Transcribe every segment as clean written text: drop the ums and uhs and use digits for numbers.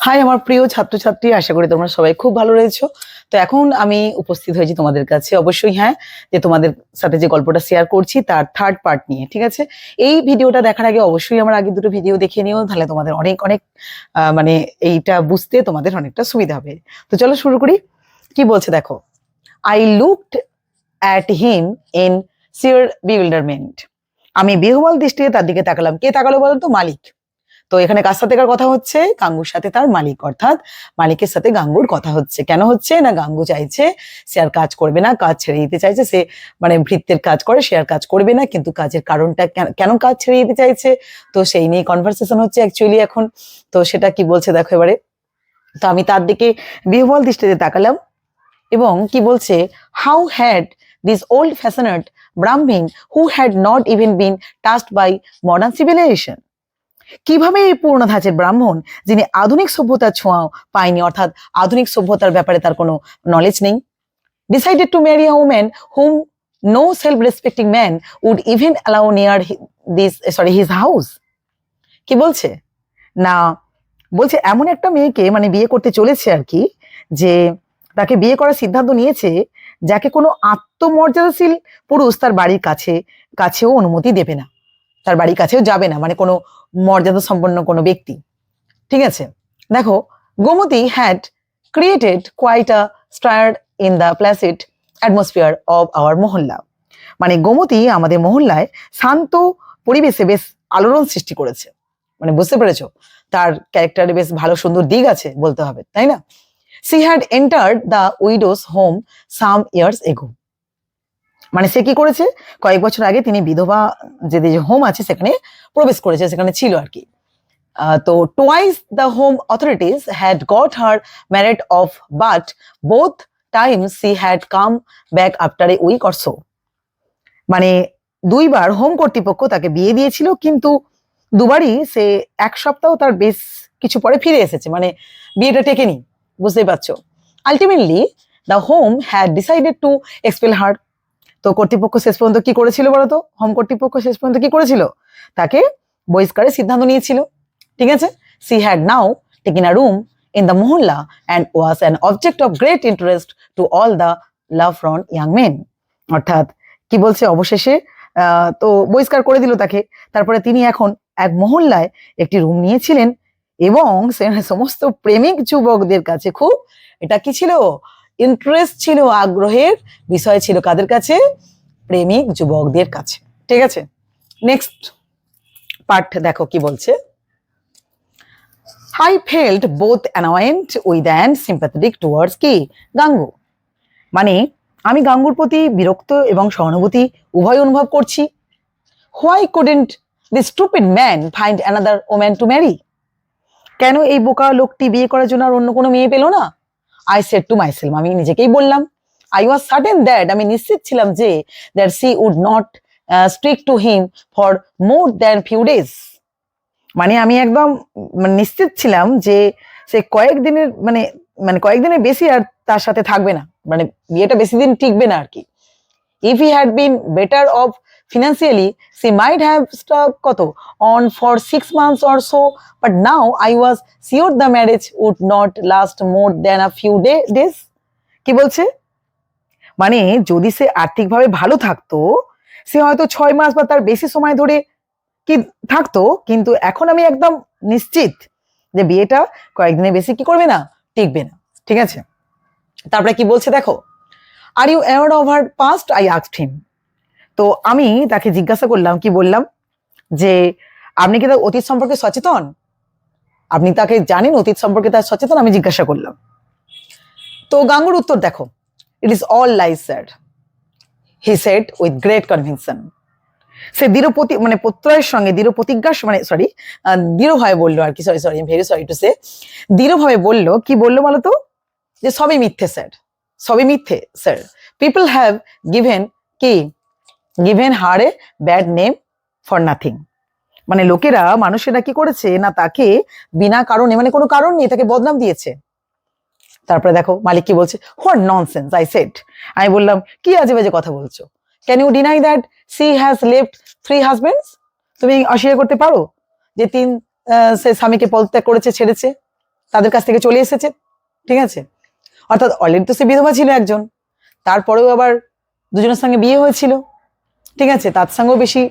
High আমার প্রিয় ছাত্রছাত্রী, আশা করি তোমরা সবাই খুব ভালো রয়েছো। তো এখন আমি উপস্থিত হয়েছি তোমাদের কাছে, অবশ্যই হ্যাঁ, যে তোমাদের সাথে যে গল্পটা শেয়ার করছি তার থার্ড পার্ট নিয়ে। ঠিক আছে, এই ভিডিওটা দেখার আগে অবশ্যই আমার আগে দুটো ভিডিও দেখে নিও, তাহলে তোমাদের অনেক অনেক মানে এইটা বুঝতে তোমাদের অনেকটা সুবিধা হবে। তো চলো শুরু করি। কি বলছে দেখো, I looked at him in sheer bewilderment. আমি বিহ্বল দৃষ্টিতে তার দিকে তাকালাম। কে তাকালো বলো তো? মালিক। তো এখানে কার সাথে কার কথা হচ্ছে? গাঙ্গুর সাথে তার মালিক, অর্থাৎ মালিকের সাথে গাঙ্গুর কথা হচ্ছে। কেন হচ্ছে না, গাঙ্গু চাইছে সে আর কাজ করবে না, কাজ ছেড়ে দিতে চাইছে। সে মানে ভৃত্যের কাজ করে, সে আর কাজ করবে না, কিন্তু কাজের কারণটা কেন কাজ ছেড়ে দিতে চাইছে, তো সেই নিয়ে কনভারসেশন হচ্ছে অ্যাকচুয়ালি এখন। তো সেটা কি বলছে দেখো এবারে। তো আমি তার দিকে বিহ্বল দৃষ্টিতে তাকালাম এবং কি বলছে, how had this old fashioned Brahmin who had not even been touched by modern civilization. কিভাবে এই পূর্ণ ধাঁচের ব্রাহ্মণ, যিনি আধুনিক সভ্যতার ছোঁয়াও পায়নি, অর্থাৎ আধুনিক সভ্যতার ব্যাপারে তার কোনো নলেজ নেই, decided to marry a woman whom no self respecting man would even allow near his house. কি বলছে না, বলছে এমন একটা মেয়েকে মানে বিয়ে করতে চলেছে আর কি, যে তাকে বিয়ে করার সিদ্ধান্ত নিয়েছে, যাকে কোনো আত্মমর্যাদাশীল পুরুষ তার বাড়ির কাছেও অনুমতি দেবে না, তার বাড়ির কাছেও যাবে না, মানে কোনো মর্যাদা সম্পন্ন কোনো ব্যক্তি। ঠিক আছে, দেখো, Gomti had created quite a stir in the placid atmosphere of our mohalla. মানে গোমতী আমাদের মহল্লায় শান্ত পরিবেশে বেশ আলোড়ন সৃষ্টি করেছে। মানে বুঝতে পেরেছো, তার ক্যারেক্টারে বেশ ভালো সুন্দর দিক আছে বলতে হবে, তাই না? She had entered the widows home some years ago. মানে সে কি করেছে, কয়েক বছর আগে তিনি বিধবা যে হোম আছে সেখানে প্রবেশ করেছে, সেখানে ছিল আর কি। তো twice the home authorities had got her married off, but both times she had come back after a week or so. মানে দুইবার হোম কর্তৃপক্ষ তাকে বিয়ে দিয়েছিল, কিন্তু দুবারই সে এক সপ্তাহ তার বেশ কিছু পরে ফিরে এসেছে, মানে বিয়েটা টেকেনি, বুঝতেই পারছো। Ultimately the home had decided to expel her. তো কর্তৃপক্ষ শেষ পর্যন্ত কি করেছিল বলতো? হোম কর্তৃপক্ষ শেষ পর্যন্ত কি করেছিল? তাকে বহিষ্কারের সিদ্ধান্ত নিয়েছিল। ঠিক আছে, she had now taken a room in the mohalla and was an object of great interest to all the love front young men. অর্থাৎ কি বলছে, অবশেষে তো বহিষ্কার করে দিল তাকে। তারপরে তিনি এখন এক মহল্লায় একটি রুম নিয়েছিলেন এবং সমস্ত প্রেমিক যুবকদের কাছে খুব এটা কি ছিল, ইন্টারেস্ট ছিল, আগ্রহের বিষয় ছিল। কাদের কাছে? প্রেমিক যুবকদের কাছে। ঠিক আছে, নেক্সট পার্ট দেখো কি বলছে। I felt both annoyed with and sympathetic towards কি গাঙ্গু। মানে আমি গাঙ্গুর প্রতি বিরক্ত এবং সহানুভূতি উভয় অনুভব করছি। Why couldn't this stupid man find another woman to marry? কেন এই বোকা লোকটি বিয়ে করার জন্য আর অন্য কোনো মেয়ে পেল না? I said to myself, আমি নিজেকেই বললাম। I was certain that, আমি নিশ্চিত ছিলাম যে that she would not stick to him for more than few days. মানে আমি একদম নিশ্চিত ছিলাম যে সে কয়েকদিনের কয়েকদিনের বেশি আর তার সাথে থাকবে না, মানে বিয়েটা বেশি দিন টিকবে না আর কি। If he had been better off financially, she might have stuck on for 6 months or so, but now I was sure the marriage would not last more than a few days. কি বলছে, মানে যদি সে আর্থিকভাবে ভালো থাকতো, সে হয়তো 6 মাস বা তার বেশি সময় ধরে কি থাকতো, কিন্তু এখন আমি একদম নিশ্চিত যে বিয়েটা কয়েকদিনের বেশি কি করবে না, টিকবে না। ঠিক আছে, তারপরে কি বলছে দেখো, are you aware of her past, I asked him. তো আমি তাকে জিজ্ঞাসা করলাম, কি বললাম, যে আপনি কি তার অতীত সম্পর্কে সচেতন? আপনি তাকে জানেন অতীত সম্পর্কে তার সচেতন? আমি জিজ্ঞাসা করলাম। তো গাঙ্গুর উত্তর দেখো, it is all lies sir, he said with great conviction. সে প্রত্যয়ের সঙ্গে দৃঢ়ভাবে বললো আর কি, sorry very sorry to say, দৃঢ়ভাবে বললো, কি বললো বলতো, যে সবই মিথ্যে স্যার, সবই মিথ্যে sir. People have given her a bad name for nothing. মানে লোকেরা, মানুষেরা কি করেছে না, তাকে বিনা কারণে, মানে কোনো কারণ নেই, তাকে বদনাম দিয়েছে। তারপরে দেখো মালিক কি বলছে, হোয়াট ননসেন্স, আই সেড। আমি বললাম, কি আজে বাজে কথা বলছো? Can you deny that she has left 3 husbands? তুমি অস্বীকার করতে পারো যে সে স্বামীকে পদত্যাগ করেছে, ছেড়েছে? তাদের কাছ থেকে চলে এসেছে, ঠিক আছে। অর্থাৎ অলরেডি তো সে বিধবা ছিল একজন, তারপরেও আবার দুজনের সঙ্গে বিয়ে হয়েছিল, ঠিক আছে, তার সঙ্গেও বেশি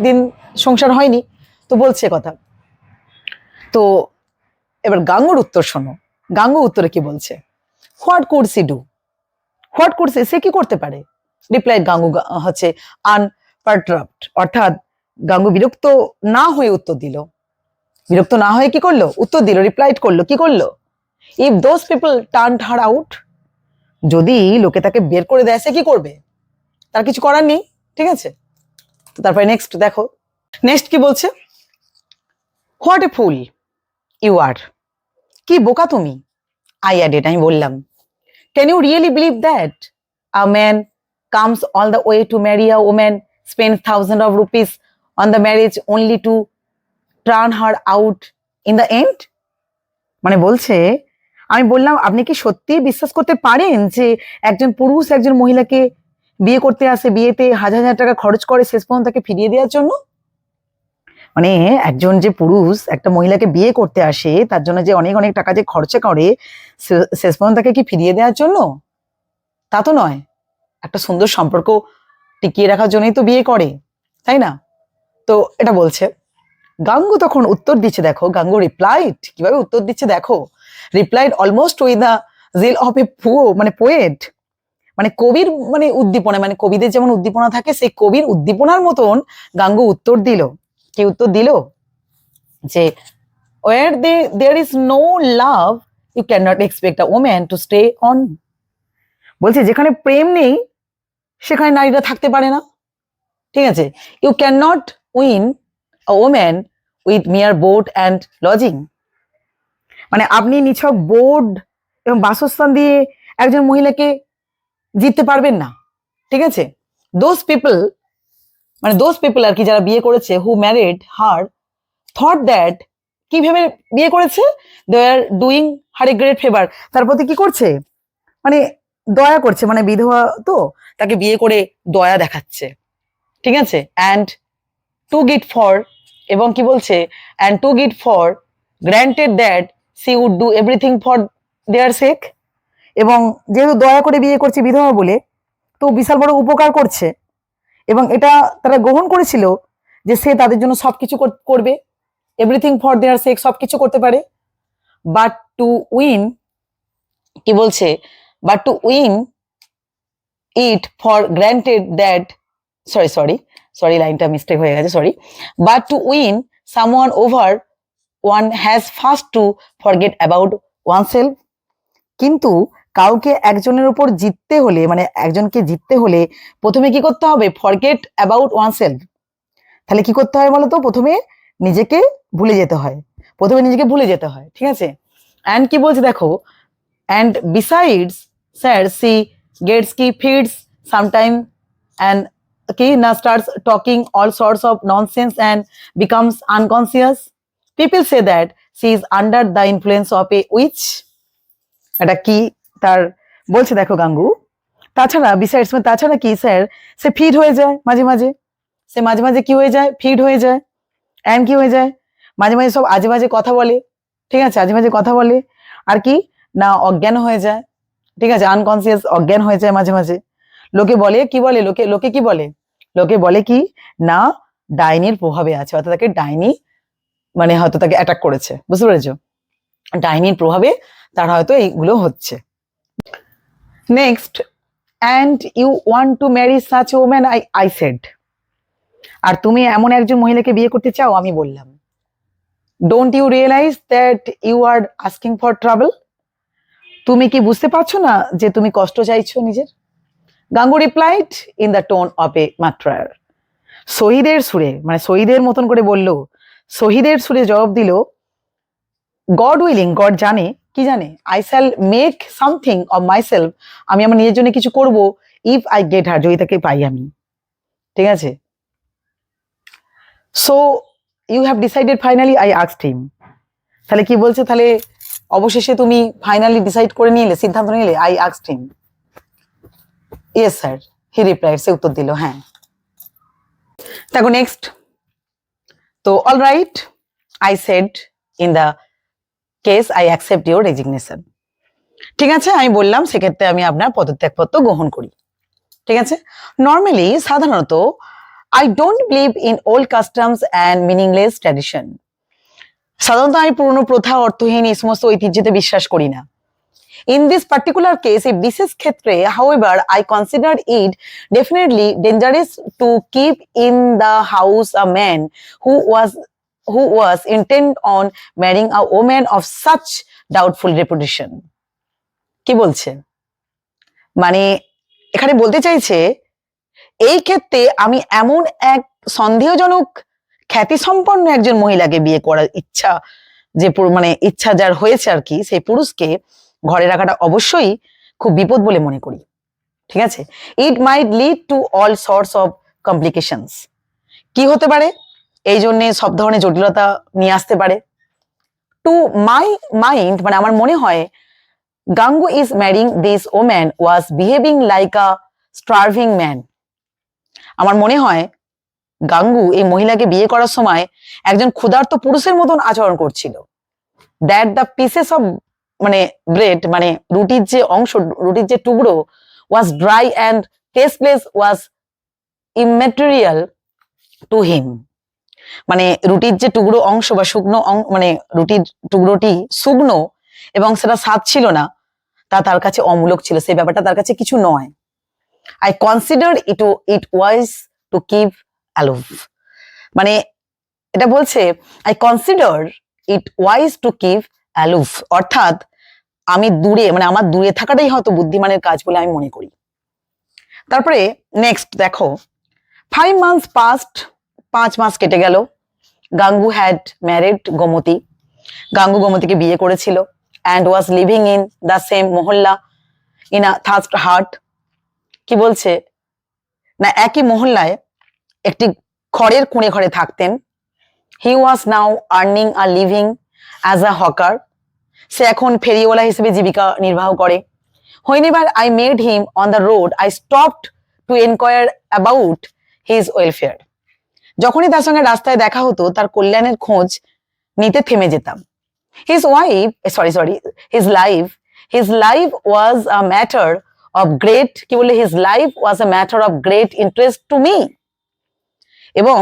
দিন সংসার হয়নি, তো বলছে কথা। তো এবার গাঙ্গুর উত্তর শোনো, গাঙ্গু উত্তরে কি বলছে, what could she do, what could সে কি করতে পারে, রিপ্লাই গাঙ্গু হচ্ছে আনপারটারবড, অর্থাৎ গাঙ্গু বিরক্ত না হয়ে উত্তর দিল, বিরক্ত না হয়ে কি করলো, উত্তর দিল, রিপ্লাইড করলো, কি করলো, if those people turned her out, যদি লোকে তাকে বের করে দেয় সে কি করবে, তার কিছু করার নেই, ঠিক আছে। তো তারপরে নেক্সট দেখো, নেক্সট কি বলছে, হোয়াট এ ফুল ইউ আর, কি বোকা তুমি, আই অ্যাডেড, আমি বললাম, can you really believe that a man comes all the way to marry a woman, spends thousand of rupees on the marriage only to turn her out in the end, মানে বলছে, আমি বললাম আপনি কি সত্যি বিশ্বাস করতে পারেন যে একজন পুরুষ একজন মহিলাকে বিয়ে করতে আসে, বিয়েতে হাজার হাজার টাকা খরচ করে শেষ পর্যন্ত তাকে ফিরিয়ে দেওয়ার জন্য, মানে একজন যে পুরুষ একটা মহিলাকে বিয়ে করতে আসে তার জন্য যে অনেক অনেক টাকা যে খরচা করে শেষ পর্যন্ত তাকে কি ফিরিয়ে দেওয়ার জন্য, তা তো নয়, একটা সুন্দর সম্পর্ক টিকিয়ে রাখার জন্যই তো বিয়ে করে, তাই না। তো এটা বলছে, গাঙ্গু তখন উত্তর দিচ্ছে, দেখো গাঙ্গু রিপ্লাইড, কিভাবে উত্তর দিচ্ছে দেখো, replied almost with the zeal of a মানে পোয়েট, মানে কবির মানে উদ্দীপনা, মানে কবিদের যেমন উদ্দীপনা থাকে সেই কবির উদ্দীপনার মতন গাঙ্গু উত্তর দিল, কি উত্তর দিল, যে where there is no love you cannot expect a woman to stay on, বলছে যেখানে প্রেম নেই সেখানে নারীরা থাকতে পারে না, ঠিক আছে, you can not win a woman with mere board and lodging, মানে আপনি নিছক বোর্ড এবং বাসস্থান দিয়ে একজন মহিলাকে জিততে পারবেন না, ঠিক আছে। দোজ পিপল, মানে দোজ পিপল আর কি যারা বিয়ে করেছে, who married her thought that, কি ভেবে বিয়ে করেছে, they are doing her a great favour, তার প্রতি কি করছে, মানে দয়া করছে, মানে বিধবা তো তাকে বিয়ে করে দয়া দেখাচ্ছে, ঠিক আছে, অ্যান্ড টু গিট ফর, এবং কি বলছে, and to get for granted that she would do everything for their sake, এবং যেহেতু দয়া করে বিয়ে করছে বিধবা বলে, তো বিশাল বড় উপকার করছে, এবং এটা তারা গ্রহণ করেছিল যে সে তাদের জন্য সবকিছু করবে, এভরিথিং ফর দেয়ার সেক, সবকিছু করতে পারে, বাট টু উইন, কি বলছে, but to win it for granted that, sorry লাইনটা মিস্টেক হয়ে গেছে, sorry, but to win someone over one has first two forget about oneself, কিন্তু কাউকে একজনের উপর জিততে হলে, মানে একজনকে জিততে হলে প্রথমে কি করতে হবে, ফরগেট অ্যাবাউট ওয়ানসেলফ, তাহলে কি করতে হয় বলতো, প্রথমে নিজেকে ভুলে যেতে হয়, প্রথমে নিজেকে ভুলে যেতে হয়, ঠিক আছে। অ্যান্ড কি বলছে দেখো, and besides sir she gets কি ফিডস সামটাইম অ্যান্ড কি না starts talking all sorts of nonsense and becomes unconscious, people say that she is under the influence of a witch, এটা কি তার বলছে দেখো গাঙ্গু, তাছাড়া বিসাইডস মানে তাছাড়া কি স্যার, সে ফিড হয়ে যায় মাঝে মাঝে, সে মাঝে মাঝে কি হয়ে যায়, ফিড হয়ে যায়, অ্যান্ড কি হয়ে যায়, মাঝে মাঝে সব আজে বাজে কথা বলে, ঠিক আছে, আজে বাজে কথা বলে, আর কি না অজ্ঞান হয়ে যায়, ঠিক আছে, আনকনসিয়াস, অজ্ঞান হয়ে যায় মাঝে মাঝে, লোকে বলে কি বলে, লোকে লোকে কি বলে, লোকে বলে কি না ডাইনির প্রভাবে আছে, অর্থাৎ তাকে ডাইনি মানে হয়তো তাকে অ্যাটাক করেছে, বুঝতে পেরেছো, ডাইনির প্রভাবে তার হয়তো এইগুলো হচ্ছে। Next, and you want to marry such woman, I said, আর তুমি এমন একজন মহিলাকে বিয়ে করতে চাও, আমি বললাম, don't you realise that you are asking for trouble, তুমি কি বুঝতে পারছো না যে তুমি কষ্ট চাইছো নিজের, Gangu replied in the tone of a martyr, শহীদের সুরে, মানে শহীদের মতন করে বললো, শহীদের সুরে জবাব দিল, গড উইলিং, গড জানে, কি জানে, I shall make something of myself, আমি আমার নিজের জন্য কিছু করব, ইফ আই গেট হার, যদি তাকে পাই আমি, ঠিক আছে। So you have decided finally, I asked him, তাহলে কি বলছে, তাহলে অবশেষে তুমি ফাইনালি ডিসাইড করে নিলে, সিদ্ধান্ত নিলে, I asked him, yes sir, he replied, সে উত্তর দিল হ্যাঁ। দেখো নেক্সট, তো all right I said in the case I accept your resignation. ঠিক আছে, আমি বললাম সেক্ষেত্রে আমি আপনার পদত্যাগপত্র গ্রহণ করি। ঠিক আছে, নর্মালি সাধারণত I don't believe in old customs and meaningless tradition. সাধারণত আমি পুরনো প্রথা, অর্থহীন এই সমস্ত ঐতিহ্যতে বিশ্বাস করি না। In this particular case, এই বিশেষ ক্ষেত্রে, however, I consider it definitely dangerous to keep in the house a man who was intent on marrying a woman of such doubtful reputation. কি বলছে? মানে এখানে বলতে চাইছে এই ক্ষেত্রে আমি এমন এক সন্দেহজনক খ্যাতিসম্পন্ন একজন মহিলাকে বিয়ে করার ইচ্ছা, যে মানে ইচ্ছা যার হয়েছে আর কি, সেই পুরুষকে ঘরে রাখাটা অবশ্যই খুব বিপদ বলে মনে করি। ঠিক আছে, it might lead to all sorts of complications. কি হতে পারে? এই জন্য সব ধরনের জটিলতা নিয়ে আসতে পারে। টু মাই মাইন্ড, মানে আমার মনে হয়, Gangu is marrying this woman was behaving like a starving man. আমার মনে হয় গাঙ্গু এই মহিলাকে বিয়ে করার সময় একজন ক্ষুধার্ত পুরুষের মতন আচরণ করছিল। দ্যাট দ্য পিসেস অফ মানে ব্রেড, মানে রুটির যে অংশ, রুটির যে টুকরো, was dry and tasteless, was immaterial to him. মানে রুটির যে টুকরো অংশ বা শুকনো মানে রুটির টুকরোটি শুকনো এবং সেটা স্বাদ ছিল না, তা তার কাছে অমূলক ছিল, সেই ব্যাপারটা তার কাছে কিছু নয়। I consider it was to keep aloof. মানে এটা বলছে I consider it wise to keep aloof, অর্থাৎ আমি দূরে, মানে আমার দূরে থাকাটাই হয়তো বুদ্ধিমানের কাজ বলে আমি মনে করি। তারপরে নেক্সট দেখো, 5 months পাস্ট, 5 মাস কেটে গেল। গাঙ্গু হ্যাড ম্যারিড গোমতী। গাঙ্গু গোমতীকে বিয়ে করেছিল। And was living in the same Mohalla in a thirst heart. কি বলছে না, একই মহল্লায় একটি খড়ের কুঁড়ে ঘরে থাকতেন। He was now earning a living as a hawker. সে এখন ফেরিওয়ালা হিসেবে জীবিকা নির্বাহ করে। Whenever I met him on the road, I stopped to inquire about his welfare. যখনই তার সঙ্গে রাস্তায় দেখা হতো, তার কল্যাণের খোঁজ নিতে থেমে যেতাম। His life was a matter of great, কি বললে, his life was a matter of great interest to me. এবং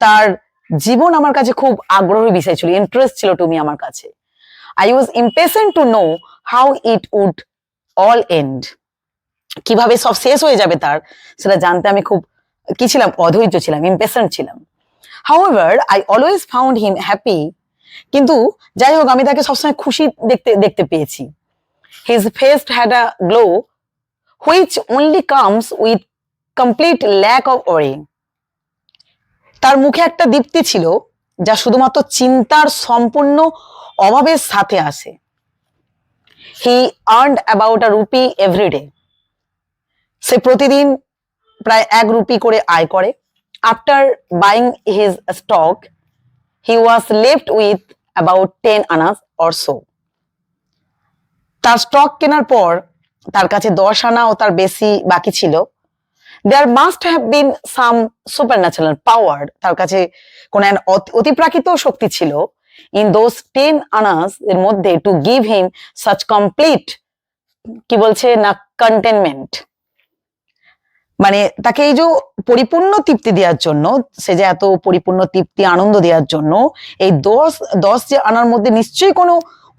তার জীবন আমার কাছে খুব আগ্রহের বিষয় ছিল, ইন্টারেস্ট ছিল টু মি আমার কাছে। I was impatient to know how it would all end. কিভাবে সব শেষ হয়ে যাবে তার, সেটা জানতে আমি খুব কি ছিলাম, অধৈর্য ছিলাম, ইম্পেশেন্ট ছিলাম। However, I always found him happy. কিন্তু যাই হোক, আমি তাকে সবসময় খুশি দেখতে পেয়েছি। His face had a glow which only comes with complete lack of worry. তার মুখে একটা দীপ্তি ছিল যা শুধুমাত্র চিন্তার সম্পূর্ণ অভাবের সাথে আসে। He earned about a rupee every day. সে প্রতিদিন প্রায় 1 রুপি করে আয় করে। After buying his stock, he was left with about 10 annas or so. তার স্টক কেনার পর তার কাছে 10 আনা ও তার বেশি বাকি ছিল। There must have been some supernatural power. তার কাছে কোন অতিপ্রাকৃত শক্তি ছিল in those 10 annas এর মধ্যে to give him such complete, কি বলছে না, contentment. মানে তাকে এই যে পরিপূর্ণ তৃপ্তি দেওয়ার জন্য, সে যে এত পরিপূর্ণ তৃপ্তি আনন্দ দেওয়ার জন্য এই 10 যে আনার মধ্যে নিশ্চয়ই কোনো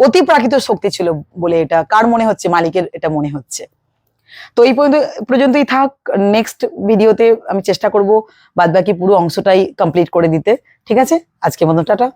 অতিপ্রাকৃত শক্তি ছিল বলে এটা কার মনে হচ্ছে? মালিকের এটা মনে হচ্ছে। তো এই পর্যন্তই থাক। নেক্সট ভিডিওতে আমি চেষ্টা করব বাদবাকি পুরো অংশটাই কমপ্লিট করে দিতে। ঠিক আছে, আজকের মতো টাটা।